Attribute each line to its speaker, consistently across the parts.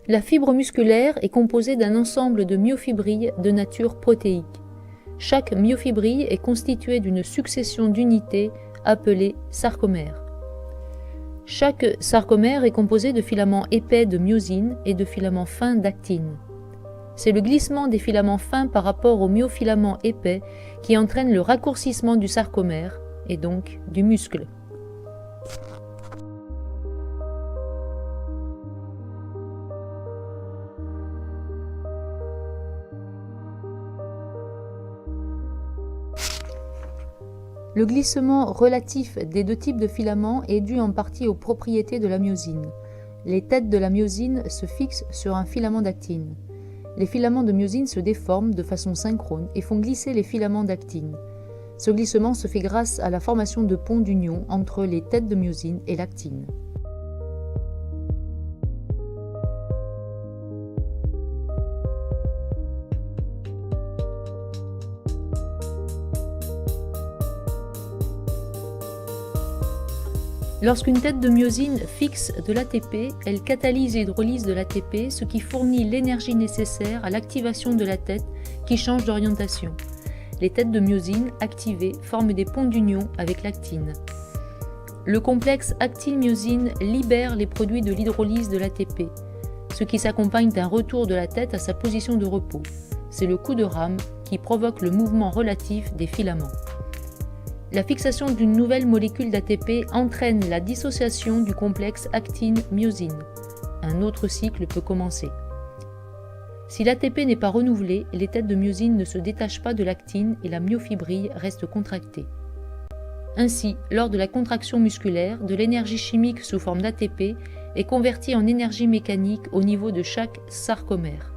Speaker 1: La fibre musculaire est composée d'un ensemble de myofibrilles de nature protéique. Chaque myofibrille est constituée d'une succession d'unités appelées sarcomères. Chaque sarcomère est composé de filaments épais de myosine et de filaments fins d'actine. C'est le glissement des filaments fins par rapport aux myofilaments épais qui entraîne le raccourcissement du sarcomère et donc du muscle. Le glissement relatif des deux types de filaments est dû en partie aux propriétés de la myosine. Les têtes de la myosine se fixent sur un filament d'actine. Les filaments de myosine se déforment de façon synchrone et font glisser les filaments d'actine. Ce glissement se fait grâce à la formation de ponts d'union entre les têtes de myosine et l'actine. Lorsqu'une tête de myosine fixe de l'ATP, elle catalyse l'hydrolyse de l'ATP, ce qui fournit l'énergie nécessaire à l'activation de la tête qui change d'orientation. Les têtes de myosine activées forment des ponts d'union avec l'actine. Le complexe actine-myosine libère les produits de l'hydrolyse de l'ATP, ce qui s'accompagne d'un retour de la tête à sa position de repos. C'est le coup de rame qui provoque le mouvement relatif des filaments. La fixation d'une nouvelle molécule d'ATP entraîne la dissociation du complexe actine-myosine. Un autre cycle peut commencer. Si l'ATP n'est pas renouvelé, les têtes de myosine ne se détachent pas de l'actine et la myofibrille reste contractée. Ainsi, lors de la contraction musculaire, de l'énergie chimique sous forme d'ATP est convertie en énergie mécanique au niveau de chaque sarcomère.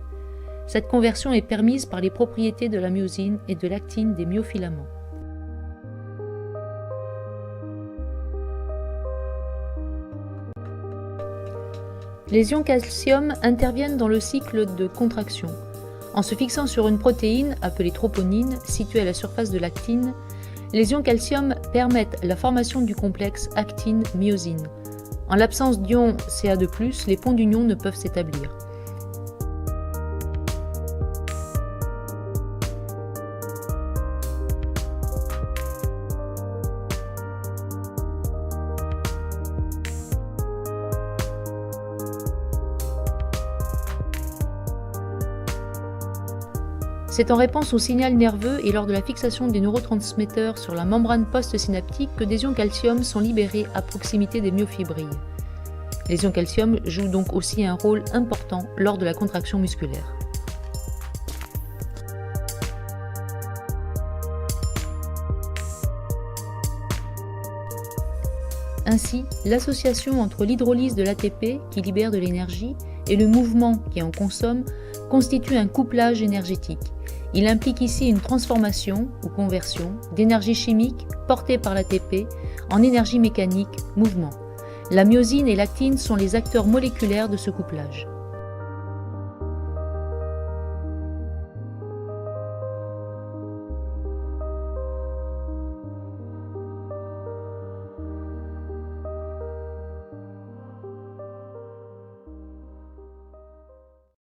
Speaker 1: Cette conversion est permise par les propriétés de la myosine et de l'actine des myofilaments. Les ions calcium interviennent dans le cycle de contraction. En se fixant sur une protéine, appelée troponine, située à la surface de l'actine, les ions calcium permettent la formation du complexe actine-myosine. En l'absence d'ions Ca2+, les ponts d'union ne peuvent s'établir. C'est en réponse au signal nerveux et lors de la fixation des neurotransmetteurs sur la membrane postsynaptique que des ions calcium sont libérés à proximité des myofibrilles. Les ions calcium jouent donc aussi un rôle important lors de la contraction musculaire. Ainsi, l'association entre l'hydrolyse de l'ATP, qui libère de l'énergie, et le mouvement, qui en consomme, constitue un couplage énergétique. Il implique ici une transformation ou conversion d'énergie chimique portée par l'ATP en énergie mécanique, mouvement. La myosine et l'actine sont les acteurs moléculaires de ce couplage.